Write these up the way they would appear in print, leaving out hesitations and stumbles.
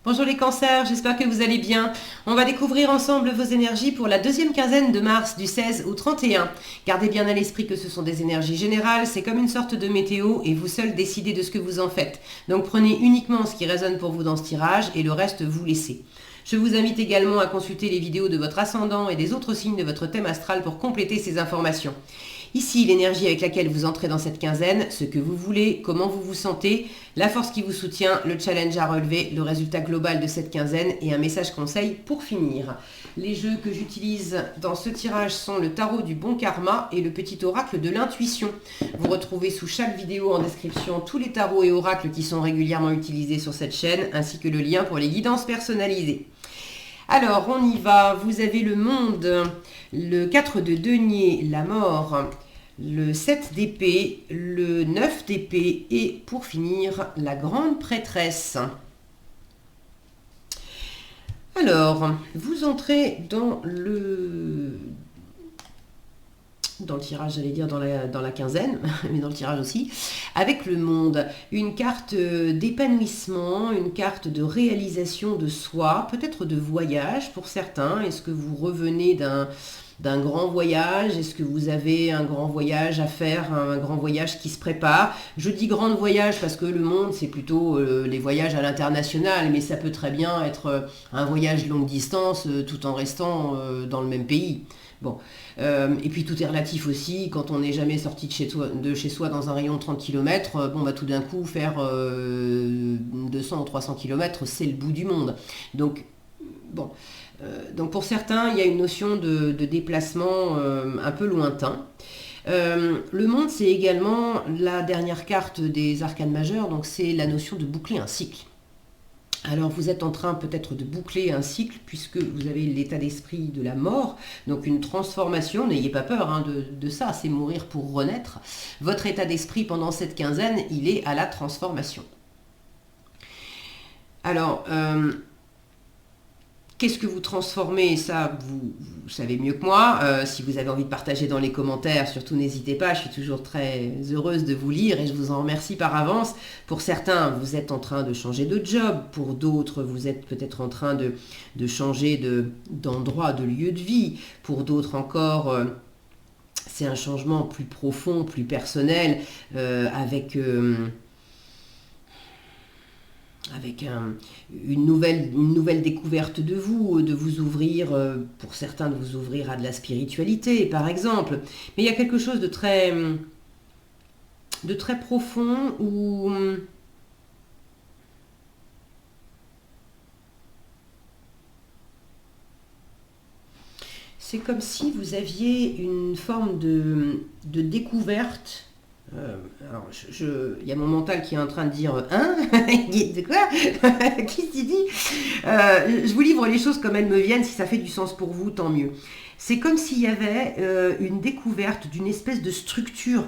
Bonjour les cancers, j'espère que vous allez bien. On va découvrir ensemble vos énergies pour la deuxième quinzaine de mars du 16 au 31. Gardez bien à l'esprit que ce sont des énergies générales, c'est comme une sorte de météo et vous seul décidez de ce que vous en faites. Donc prenez uniquement ce qui résonne pour vous dans ce tirage et le reste vous laissez. Je vous invite également à consulter les vidéos de votre ascendant et des autres signes de votre thème astral pour compléter ces informations. Ici, l'énergie avec laquelle vous entrez dans cette quinzaine, ce que vous voulez, comment vous vous sentez, la force qui vous soutient, le challenge à relever, le résultat global de cette quinzaine et un message conseil pour finir. Les jeux que j'utilise dans ce tirage sont le tarot du bon karma et le petit oracle de l'intuition. Vous retrouvez sous chaque vidéo en description tous les tarots et oracles qui sont régulièrement utilisés sur cette chaîne, ainsi que le lien pour les guidances personnalisées. Alors, on y va. Vous avez le monde, le 4 de denier, la mort, le 7 d'épée, le 9 d'épée et pour finir, la grande prêtresse. Alors, vous entrez dans le tirage, j'allais dire dans la quinzaine, mais dans le tirage aussi, avec le monde, une carte d'épanouissement, une carte de réalisation de soi, peut-être de voyage pour certains. Est-ce que vous revenez d'un grand voyage? Est-ce que vous avez un grand voyage à faire, un grand voyage qui se prépare? Je dis grand voyage parce que le monde, c'est plutôt les voyages à l'international, mais ça peut très bien être un voyage longue distance tout en restant dans le même pays. Bon, et puis tout est relatif aussi, quand on n'est jamais sorti de chez soi dans un rayon de 30 km, bon bah tout d'un coup faire 200 ou 300 km, c'est le bout du monde. Donc, bon, donc pour certains, il y a une notion de déplacement un peu lointain. Le monde, c'est également la dernière carte des arcanes majeures, donc c'est la notion de boucler un cycle. Alors vous êtes en train peut-être de boucler un cycle puisque vous avez l'état d'esprit de la mort, donc une transformation, n'ayez pas peur de ça, c'est mourir pour renaître. Votre état d'esprit pendant cette quinzaine, il est à la transformation. Alors, qu'est-ce que vous transformez? Ça, vous savez mieux que moi. Si vous avez envie de partager dans les commentaires, surtout n'hésitez pas. Je suis toujours très heureuse de vous lire et je vous en remercie par avance. Pour certains, vous êtes en train de changer de job. Pour d'autres, vous êtes peut-être en train de changer d'endroit, de lieu de vie. Pour d'autres encore, c'est un changement plus profond, plus personnel, avec une nouvelle découverte de vous ouvrir, pour certains de vous ouvrir à de la spiritualité par exemple. Mais il y a quelque chose de très profond où c'est comme si vous aviez une forme de découverte. Alors, il y a mon mental qui est en train de dire hein. De quoi? Qui s'y dit? Je vous livre les choses comme elles me viennent. Si ça fait du sens pour vous, tant mieux. C'est comme s'il y avait une découverte d'une espèce de structure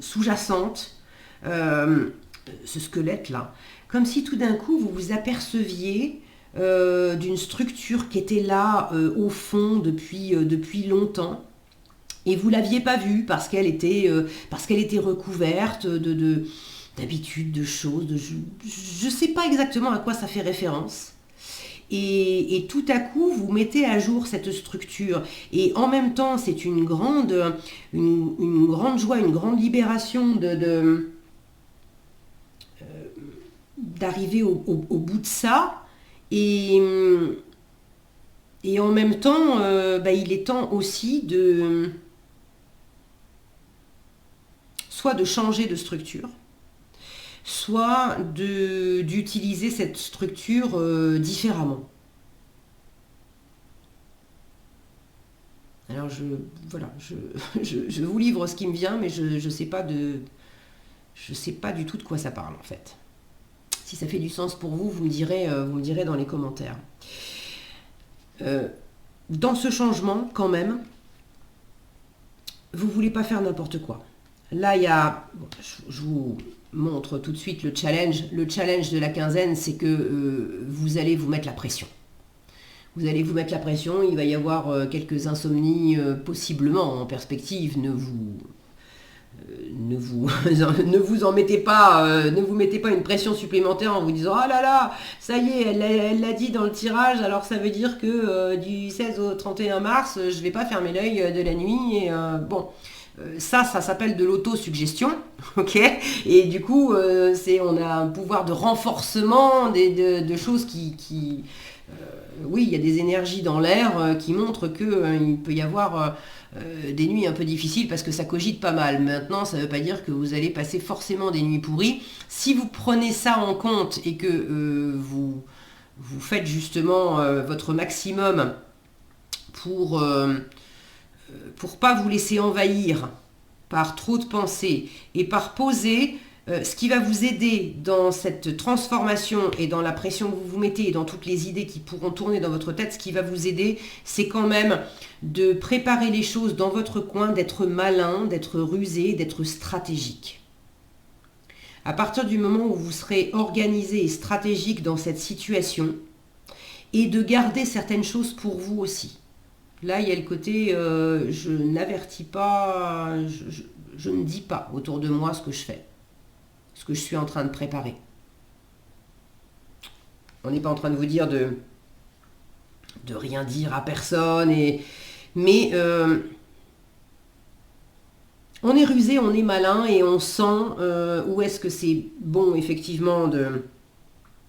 sous-jacente, ce squelette-là. Comme si tout d'un coup, vous vous aperceviez d'une structure qui était là au fond depuis longtemps. Et vous ne l'aviez pas vue parce qu'elle était recouverte d'habitudes, de choses. Je ne sais pas exactement à quoi ça fait référence. Et tout à coup, vous mettez à jour cette structure. Et en même temps, c'est une grande joie, une grande libération d'arriver au bout de ça. Et en même temps, il est temps aussi soit de changer de structure, soit d'utiliser cette structure différemment. Alors je vous livre ce qui me vient, mais je sais pas du tout de quoi ça parle en fait. Si ça fait du sens pour vous, vous me direz dans les commentaires. Dans ce changement, quand même, vous voulez pas faire n'importe quoi. Là, je vous montre tout de suite le challenge. Le challenge de la quinzaine, c'est que vous allez vous mettre la pression. Vous allez vous mettre la pression, il va y avoir quelques insomnies possiblement en perspective. ne vous en mettez pas, ne vous mettez pas une pression supplémentaire en vous disant ah là là, ça y est, elle l'a dit dans le tirage, alors ça veut dire que du 16 au 31 mars, je vais pas fermer l'œil de la nuit et bon. Ça s'appelle de l'autosuggestion, ok. Et du coup, on a un pouvoir de renforcement de choses oui, il y a des énergies dans l'air qui montrent qu'il peut y avoir des nuits un peu difficiles parce que ça cogite pas mal. Maintenant, ça ne veut pas dire que vous allez passer forcément des nuits pourries. Si vous prenez ça en compte et que vous faites justement votre maximum pour pas vous laisser envahir par trop de pensées et par poser ce qui va vous aider dans cette transformation et dans la pression que vous vous mettez et dans toutes les idées qui pourront tourner dans votre tête, ce qui va vous aider, c'est quand même de préparer les choses dans votre coin, d'être malin, d'être rusé, d'être stratégique. À partir du moment où vous serez organisé et stratégique dans cette situation et de garder certaines choses pour vous aussi. Là, il y a le côté, je n'avertis pas, je ne dis pas autour de moi ce que je fais, ce que je suis en train de préparer. On n'est pas en train de vous dire de rien dire à personne, mais on est rusé, on est malin et on sent où est-ce que c'est bon effectivement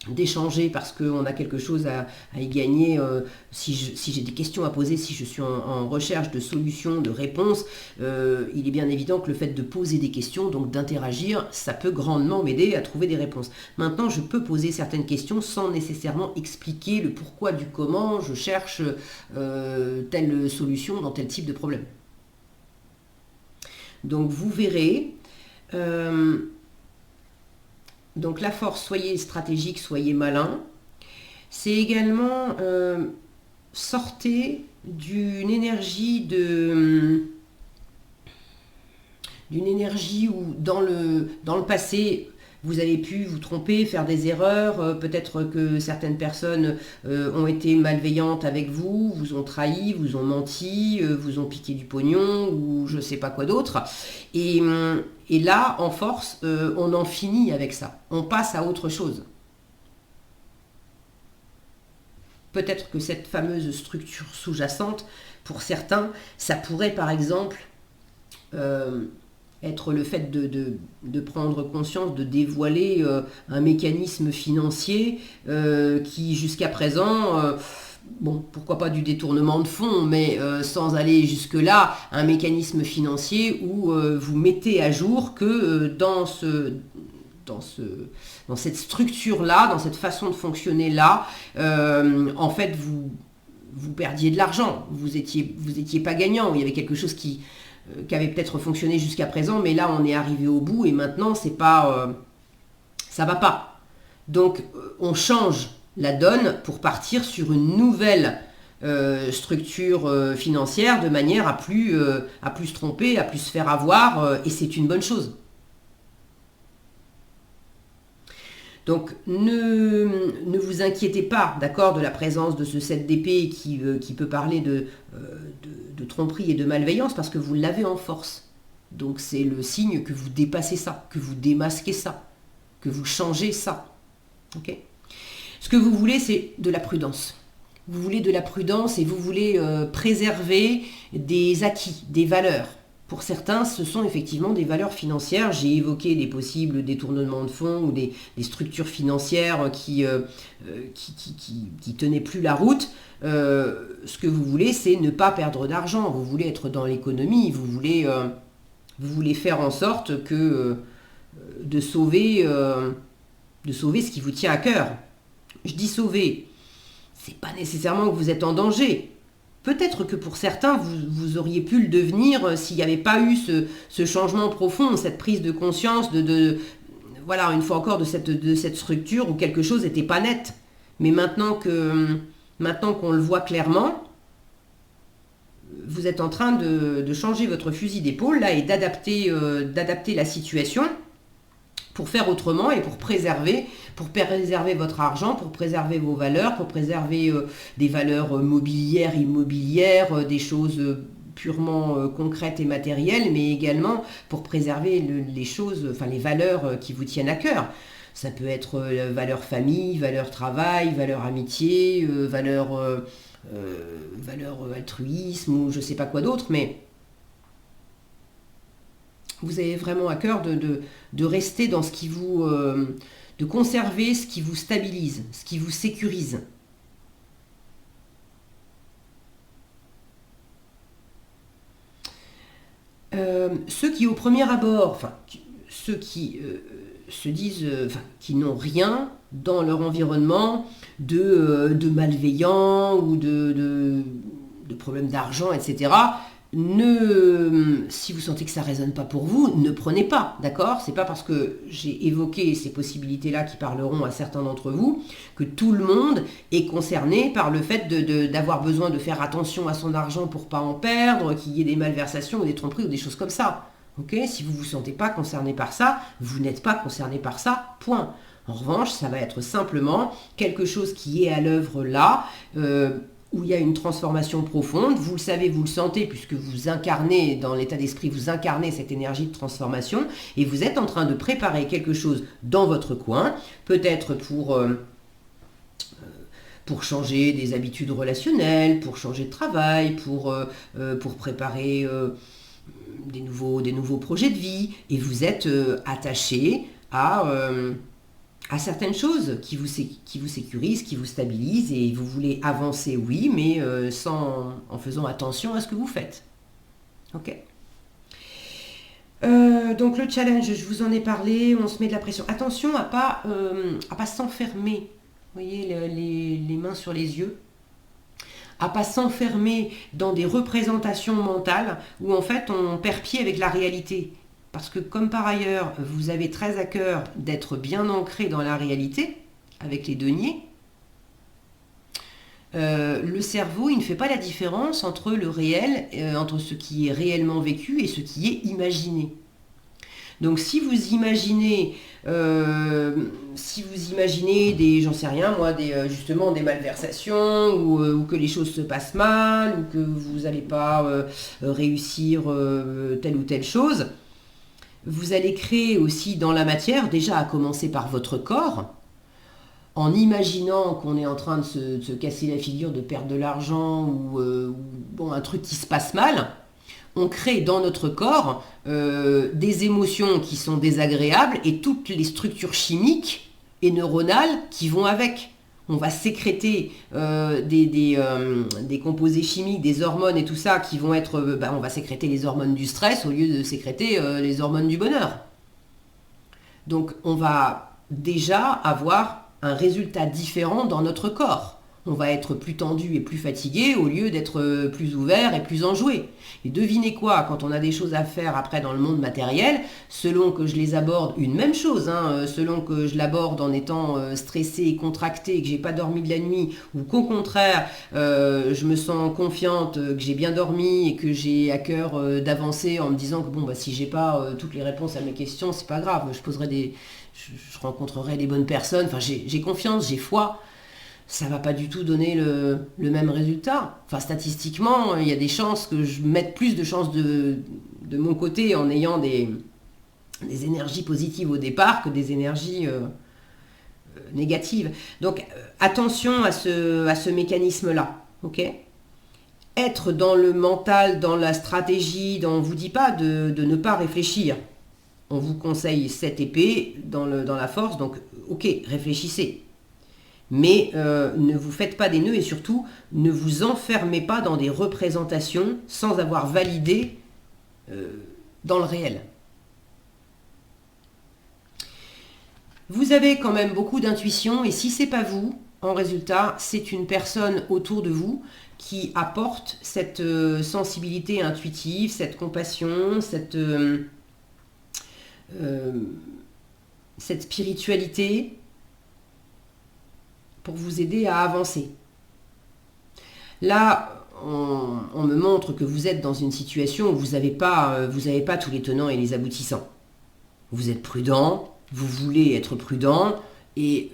d'échanger parce qu'on a quelque chose à y gagner. Si j'ai des questions à poser, si je suis en recherche de solutions, de réponses, il est bien évident que le fait de poser des questions, donc d'interagir, ça peut grandement m'aider à trouver des réponses. Maintenant, je peux poser certaines questions sans nécessairement expliquer le pourquoi du comment je cherche telle solution dans tel type de problème. Donc vous verrez... Donc la force, soyez stratégique, soyez malin. C'est également sortez d'une énergie où dans le passé, vous avez pu vous tromper, faire des erreurs, peut-être que certaines personnes ont été malveillantes avec vous, vous ont trahi, vous ont menti, vous ont piqué du pognon ou je ne sais pas quoi d'autre. Et là, en force, on en finit avec ça. On passe à autre chose. Peut-être que cette fameuse structure sous-jacente, pour certains, ça pourrait par exemple... être le fait de prendre conscience, de dévoiler un mécanisme financier qui jusqu'à présent, bon, pourquoi pas du détournement de fonds, mais sans aller jusque-là, un mécanisme financier où vous mettez à jour que dans cette structure-là, dans cette façon de fonctionner-là, en fait, vous perdiez de l'argent, vous étiez pas gagnant, il y avait quelque chose qui avait peut-être fonctionné jusqu'à présent, mais là on est arrivé au bout et maintenant c'est pas, ça va pas. Donc on change la donne pour partir sur une nouvelle structure financière de manière à plus se tromper, à plus se faire avoir et c'est une bonne chose. Donc ne vous inquiétez pas, d'accord, de la présence de ce 7 d'épée qui peut parler de tromperie et de malveillance parce que vous l'avez en force. Donc c'est le signe que vous dépassez ça, que vous démasquez ça, que vous changez ça. Ok ? Ce que vous voulez, c'est de la prudence. Vous voulez de la prudence et vous voulez préserver des acquis, des valeurs. Pour certains, ce sont effectivement des valeurs financières. J'ai évoqué des possibles détournements de fonds ou des structures financières qui tenaient plus la route. Ce que vous voulez, c'est ne pas perdre d'argent. Vous voulez être dans l'économie. Vous voulez faire en sorte que de sauver ce qui vous tient à cœur. Je dis sauver. C'est pas nécessairement que vous êtes en danger. Peut-être que pour certains, vous auriez pu le devenir s'il n'y avait pas eu ce changement profond, cette prise de conscience voilà, une fois encore, de cette structure où quelque chose n'était pas net. Mais maintenant qu'on le voit clairement, vous êtes en train de changer votre fusil d'épaule là et d'adapter la situation pour faire autrement et pour préserver votre argent, pour préserver vos valeurs, pour préserver des valeurs mobilières, immobilières, des choses purement concrètes et matérielles, mais également pour préserver les choses, enfin les valeurs qui vous tiennent à cœur. Ça peut être valeur famille, valeur travail, valeur amitié, valeur altruisme ou je ne sais pas quoi d'autre, mais vous avez vraiment à cœur de rester dans ce qui vous... de conserver ce qui vous stabilise, ce qui vous sécurise. Ceux qui au premier abord, enfin ceux qui se disent, qui n'ont rien dans leur environnement de malveillants ou de problèmes d'argent, etc. Si vous sentez que ça ne résonne pas pour vous, ne prenez pas, d'accord? C'est pas parce que j'ai évoqué ces possibilités-là qui parleront à certains d'entre vous que tout le monde est concerné par le fait d'avoir besoin de faire attention à son argent pour pas en perdre, qu'il y ait des malversations ou des tromperies ou des choses comme ça. Ok? Si vous ne vous sentez pas concerné par ça, vous n'êtes pas concerné par ça, point. En revanche, ça va être simplement quelque chose qui est à l'œuvre là, où il y a une transformation profonde, vous le savez, vous le sentez, puisque vous incarnez, dans l'état d'esprit, vous incarnez cette énergie de transformation, et vous êtes en train de préparer quelque chose dans votre coin, peut-être pour changer des habitudes relationnelles, pour changer de travail, pour préparer des nouveaux projets de vie, et vous êtes attaché à certaines choses qui vous sécurisent, qui vous stabilisent, et vous voulez avancer, oui, mais en faisant attention à ce que vous faites. Ok. Donc le challenge, je vous en ai parlé, on se met de la pression. Attention à pas s'enfermer, vous voyez, les mains sur les yeux, à pas s'enfermer dans des représentations mentales où en fait on perd pied avec la réalité. Parce que comme par ailleurs, vous avez très à cœur d'être bien ancré dans la réalité, avec les deniers, le cerveau, il ne fait pas la différence entre le réel, entre ce qui est réellement vécu et ce qui est imaginé. Donc si vous imaginez j'en sais rien moi, justement des malversations ou que les choses se passent mal ou que vous n'allez pas réussir telle ou telle chose, vous allez créer aussi dans la matière, déjà à commencer par votre corps, en imaginant qu'on est en train de se casser la figure, de perdre de l'argent ou un truc qui se passe mal. On crée dans notre corps des émotions qui sont désagréables et toutes les structures chimiques et neuronales qui vont avec. On va sécréter des composés chimiques, des hormones et tout ça qui vont être... on va sécréter les hormones du stress au lieu de sécréter les hormones du bonheur. Donc on va déjà avoir un résultat différent dans notre corps. On va être plus tendu et plus fatigué au lieu d'être plus ouvert et plus enjoué. Et devinez quoi, quand on a des choses à faire après dans le monde matériel, selon que je les aborde, une même chose, selon que je l'aborde en étant stressé et contracté, que j'ai pas dormi de la nuit, ou qu'au contraire, je me sens confiante, que j'ai bien dormi et que j'ai à cœur d'avancer en me disant que si j'ai pas toutes les réponses à mes questions, c'est pas grave, je rencontrerai les bonnes personnes, enfin j'ai confiance, j'ai foi. Ça ne va pas du tout donner le même résultat. Enfin, statistiquement, il y a des chances que je mette plus de chances de mon côté en ayant des énergies positives au départ que des énergies négatives. Donc, attention à ce mécanisme-là. Ok ? Être dans le mental, dans la stratégie, on ne vous dit pas de ne pas réfléchir. On vous conseille cette épée dans la force, donc ok, réfléchissez. Mais ne vous faites pas des nœuds et surtout ne vous enfermez pas dans des représentations sans avoir validé dans le réel. Vous avez quand même beaucoup d'intuition et si c'est pas vous, en résultat, c'est une personne autour de vous qui apporte cette sensibilité intuitive, cette compassion, cette spiritualité pour vous aider à avancer. Là, on me montre que vous êtes dans une situation où vous n'avez pas tous les tenants et les aboutissants. Vous êtes prudent, vous voulez être prudent et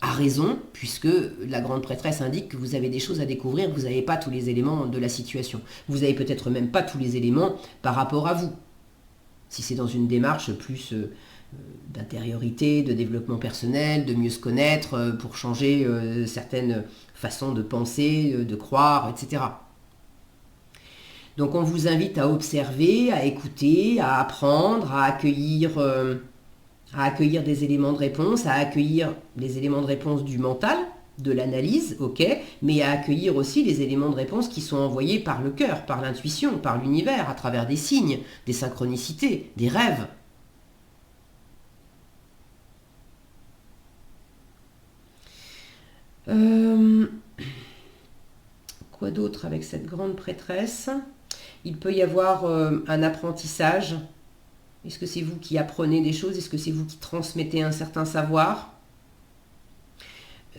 à raison, puisque la grande prêtresse indique que vous avez des choses à découvrir, que vous n'avez pas tous les éléments de la situation. Vous n'avez peut-être même pas tous les éléments par rapport à vous. Si c'est dans une démarche plus d'intériorité, de développement personnel, de mieux se connaître, pour changer certaines façons de penser, de croire, etc. Donc on vous invite à observer, à écouter, à apprendre, à accueillir des éléments de réponse, à accueillir les éléments de réponse du mental, de l'analyse, ok, mais à accueillir aussi les éléments de réponse qui sont envoyés par le cœur, par l'intuition, par l'univers, à travers des signes, des synchronicités, des rêves. Quoi d'autre avec cette grande prêtresse? Il peut y avoir un apprentissage. Est-ce que c'est vous qui apprenez des choses? Est-ce que c'est vous qui transmettez un certain savoir?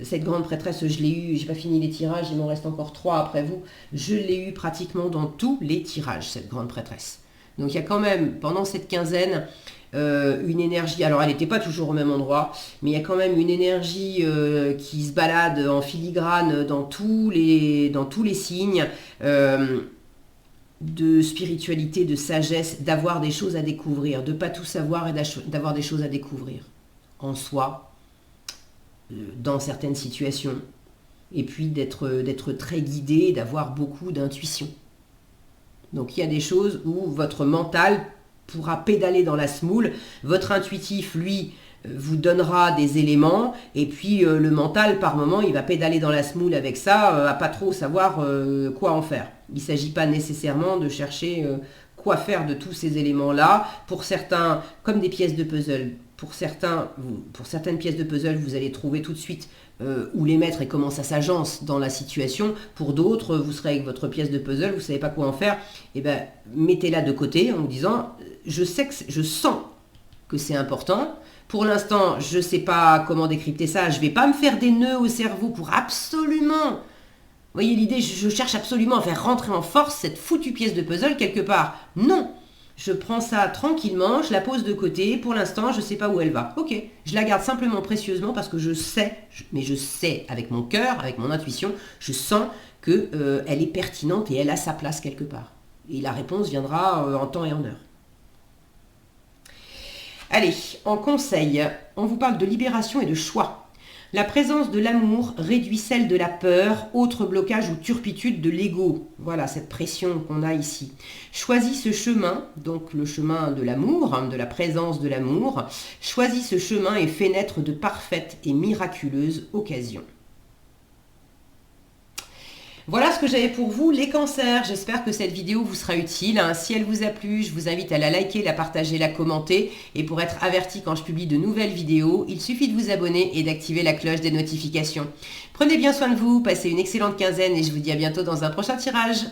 Cette grande prêtresse, je l'ai eue, j'ai pas fini les tirages, il m'en reste encore 3 après vous. Je l'ai eue pratiquement dans tous les tirages, cette grande prêtresse. Donc il y a quand même, pendant cette quinzaine, une énergie, alors elle n'était pas toujours au même endroit, mais il y a quand même une énergie qui se balade en filigrane dans tous les signes, de spiritualité, de sagesse, d'avoir des choses à découvrir, de ne pas tout savoir et d'avoir des choses à découvrir en soi, dans certaines situations, et puis d'être très guidé, d'avoir beaucoup d'intuition. Donc il y a des choses où votre mental pourra pédaler dans la semoule, votre intuitif, lui, vous donnera des éléments, et puis le mental, par moment, il va pédaler dans la semoule avec ça, à pas trop savoir quoi en faire. Il ne s'agit pas nécessairement de chercher quoi faire de tous ces éléments-là. Pour certains, comme des pièces de puzzle, pour certaines pièces de puzzle, vous allez trouver tout de suite où les mettre et comment ça s'agence dans la situation. Pour d'autres, vous serez avec votre pièce de puzzle, vous ne savez pas quoi en faire, et ben mettez-la de côté en vous disant, je sens que c'est important. Pour l'instant, je ne sais pas comment décrypter ça, je ne vais pas me faire des nœuds au cerveau pour absolument... Vous voyez l'idée, je cherche absolument à faire rentrer en force cette foutue pièce de puzzle quelque part. Non, je prends ça tranquillement, je la pose de côté, pour l'instant, je ne sais pas où elle va. Ok, je la garde simplement précieusement parce que je sais, mais je sais avec mon cœur, avec mon intuition, je sens qu'elle est pertinente et elle a sa place quelque part. Et la réponse viendra en temps et en heure. Allez, en conseil, on vous parle de libération et de choix. La présence de l'amour réduit celle de la peur, autre blocage ou turpitude de l'ego. Voilà cette pression qu'on a ici. Choisis ce chemin, donc le chemin de l'amour, de la présence de l'amour. Choisis ce chemin et fais naître de parfaites et miraculeuses occasions. Voilà ce que j'avais pour vous, les cancers. J'espère que cette vidéo vous sera utile. Si elle vous a plu, je vous invite à la liker, la partager, la commenter. Et pour être averti quand je publie de nouvelles vidéos, il suffit de vous abonner et d'activer la cloche des notifications. Prenez bien soin de vous, passez une excellente quinzaine et je vous dis à bientôt dans un prochain tirage.